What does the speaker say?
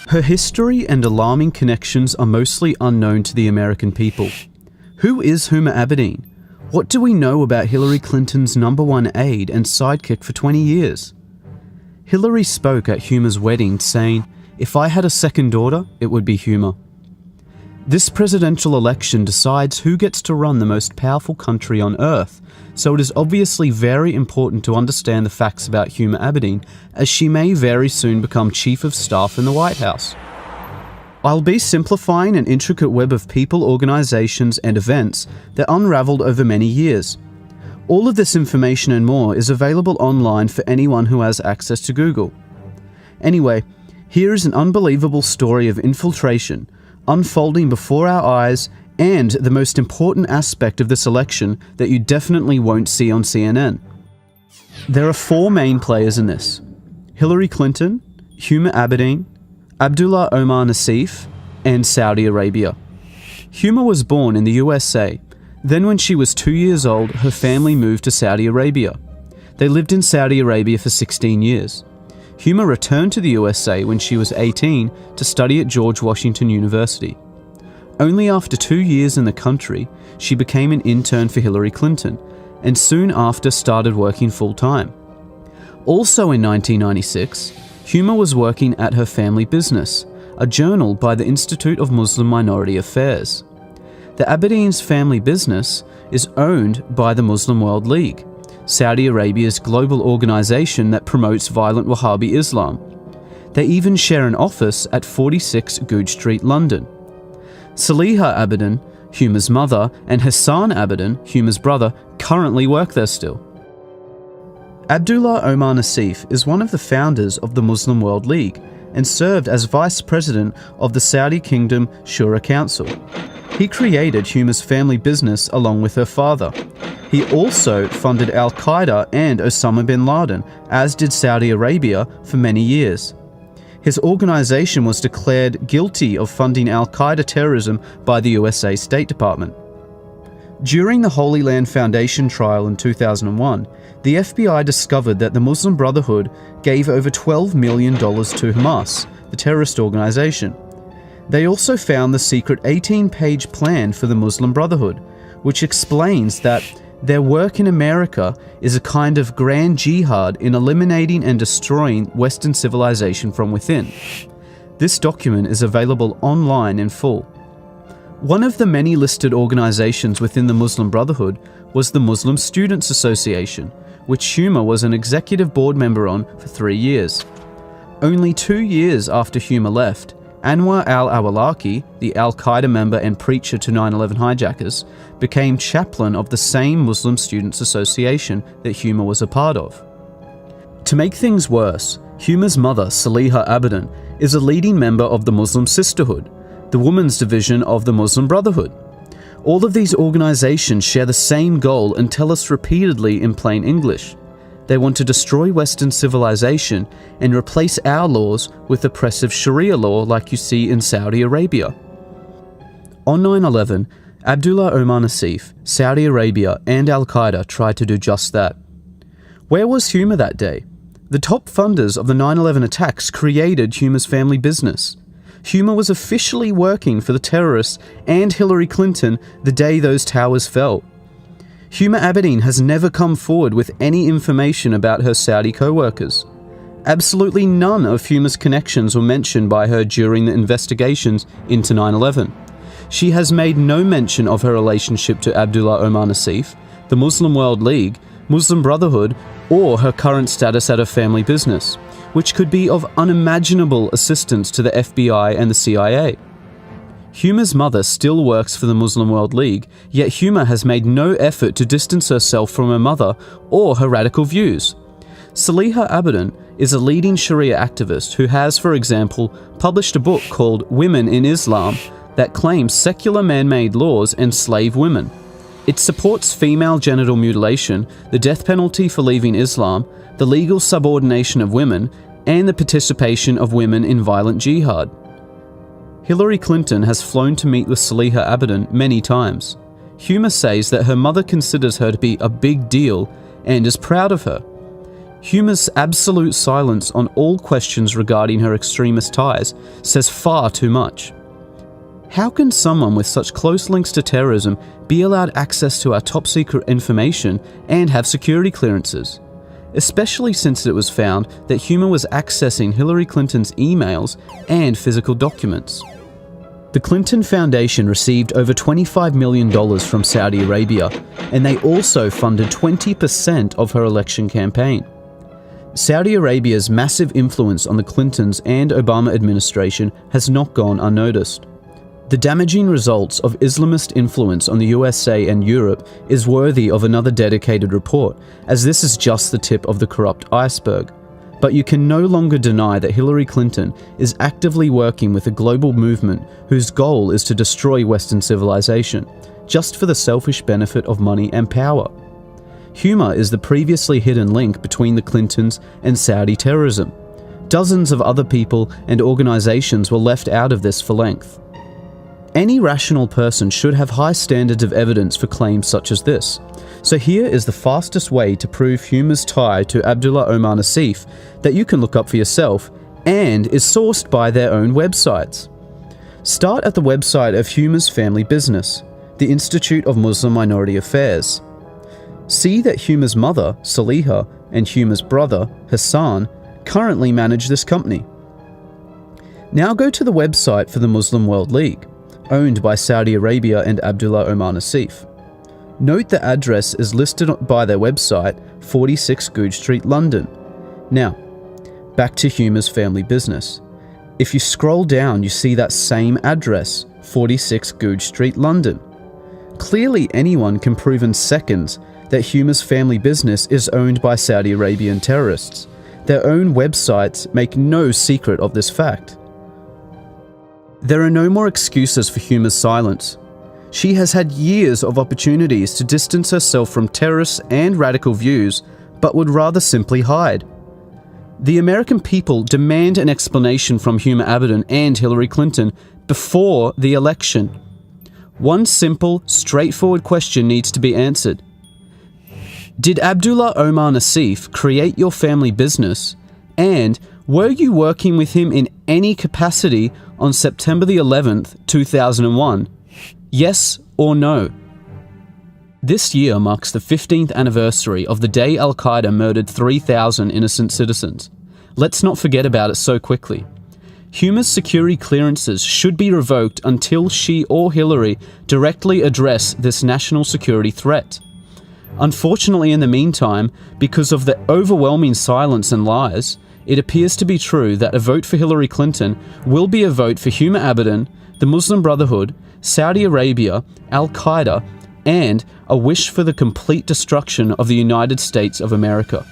Her history and alarming connections are mostly unknown to the American people. Who is Huma Abedin? What do we know about Hillary Clinton's #1 aide and sidekick for 20 years? Hillary spoke at Huma's wedding saying, "If I had a second daughter, it would be Huma." This presidential election decides who gets to run the most powerful country on earth, so it is obviously very important to understand the facts about Huma Abedin, as she may very soon become Chief of Staff in the White House. I'll be simplifying an intricate web of people, organizations, and events that unraveled over many years. All of this information and more is available online for anyone who has access to Google. Anyway, here is an unbelievable story of infiltration, unfolding before our eyes, and the most important aspect of this election that you definitely won't see on CNN. There are 4 main players in this: Hillary Clinton, Huma Abedin, Abdullah Omar Nassif, and Saudi Arabia. Huma was born in the USA. Then when she was 2 years old, her family moved to Saudi Arabia. They lived in Saudi Arabia for 16 years. Huma returned to the USA when she was 18 to study at George Washington University. Only after 2 years in the country, she became an intern for Hillary Clinton, and soon after started working full-time. Also in 1996, Huma was working at her family business, a journal by the Institute of Muslim Minority Affairs. The Abedin's family business is owned by the Muslim World League, Saudi Arabia's global organization that promotes violent Wahhabi Islam. They even share an office at 46 Goodge Street, London. Saliha Abedin, Huma's mother, and Hassan Abedin, Huma's brother, currently work there still. Abdullah Omar Nassif is one of the founders of the Muslim World League and served as vice president of the Saudi Kingdom Shura Council. He created Huma's family business along with her father. He also funded Al-Qaeda and Osama bin Laden, as did Saudi Arabia, for many years. His organization was declared guilty of funding Al-Qaeda terrorism by the USA State Department. During the Holy Land Foundation trial in 2001, the FBI discovered that the Muslim Brotherhood gave over $12 million to Hamas, the terrorist organization. They also found the secret 18-page plan for the Muslim Brotherhood, which explains that their work in America is a kind of grand jihad in eliminating and destroying Western civilization from within. This document is available online in full. One of the many listed organizations within the Muslim Brotherhood was the Muslim Students Association, which Huma was an executive board member on for 3 years. Only 2 years after Huma left, Anwar al-Awlaki, the Al-Qaeda member and preacher to 9/11 hijackers, became chaplain of the same Muslim Students Association that Huma was a part of. To make things worse, Huma's mother, Saliha Abedin, is a leading member of the Muslim Sisterhood, the women's division of the Muslim Brotherhood. All of these organizations share the same goal and tell us repeatedly in plain English. They want to destroy Western civilization and replace our laws with oppressive Sharia law like you see in Saudi Arabia. On 9/11, Abdullah Omar Nassif, Saudi Arabia, and Al-Qaeda tried to do just that. Where was Huma that day? The top funders of the 9/11 attacks created Huma's family business. Huma was officially working for the terrorists and Hillary Clinton the day those towers fell. Huma Abedin has never come forward with any information about her Saudi co-workers. Absolutely none of Huma's connections were mentioned by her during the investigations into 9/11. She has made no mention of her relationship to Abdullah Omar Nassif, the Muslim World League, Muslim Brotherhood, or her current status at her family business, which could be of unimaginable assistance to the FBI and the CIA. Huma's mother still works for the Muslim World League, yet Huma has made no effort to distance herself from her mother or her radical views. Saliha Abedin is a leading Sharia activist who has, for example, published a book called Women in Islam that claims secular man-made laws enslave women. It supports female genital mutilation, the death penalty for leaving Islam, the legal subordination of women, and the participation of women in violent jihad. Hillary Clinton has flown to meet with Saliha Abedin many times. Huma says that her mother considers her to be a big deal and is proud of her. Huma's absolute silence on all questions regarding her extremist ties says far too much. How can someone with such close links to terrorism be allowed access to our top-secret information and have security clearances? Especially since it was found that Huma was accessing Hillary Clinton's emails and physical documents. The Clinton Foundation received over $25 million from Saudi Arabia, and they also funded 20% of her election campaign. Saudi Arabia's massive influence on the Clintons and Obama administration has not gone unnoticed. The damaging results of Islamist influence on the USA and Europe is worthy of another dedicated report, as this is just the tip of the corrupt iceberg. But you can no longer deny that Hillary Clinton is actively working with a global movement whose goal is to destroy Western civilization, just for the selfish benefit of money and power. Huma is the previously hidden link between the Clintons and Saudi terrorism. Dozens of other people and organizations were left out of this for length. Any rational person should have high standards of evidence for claims such as this. So here is the fastest way to prove Huma's tie to Abdullah Omar Nassif that you can look up for yourself and is sourced by their own websites. Start at the website of Huma's family business, the Institute of Muslim Minority Affairs. See that Huma's mother, Saliha, and Huma's brother, Hassan, currently manage this company. Now go to the website for the Muslim World League, owned by Saudi Arabia and Abdullah Omar Nassif. Note the address is listed by their website, 46 Goodge Street, London. Now, back to Huma's family business. If you scroll down, you see that same address, 46 Goodge Street, London. Clearly anyone can prove in seconds that Huma's family business is owned by Saudi Arabian terrorists. Their own websites make no secret of this fact. There are no more excuses for Huma's silence. She has had years of opportunities to distance herself from terrorists and radical views, but would rather simply hide. The American people demand an explanation from Huma Abedin and Hillary Clinton before the election. One simple, straightforward question needs to be answered. Did Abdullah Omar Nassif create your family business? And were you working with him in any capacity on September the 11th, 2001? Yes or no? This year marks the 15th anniversary of the day Al-Qaeda murdered 3,000 innocent citizens. Let's not forget about it so quickly. Huma's security clearances should be revoked until she or Hillary directly address this national security threat. Unfortunately, in the meantime, because of the overwhelming silence and lies, it appears to be true that a vote for Hillary Clinton will be a vote for Huma Abedin, the Muslim Brotherhood, Saudi Arabia, Al-Qaeda, and a wish for the complete destruction of the United States of America.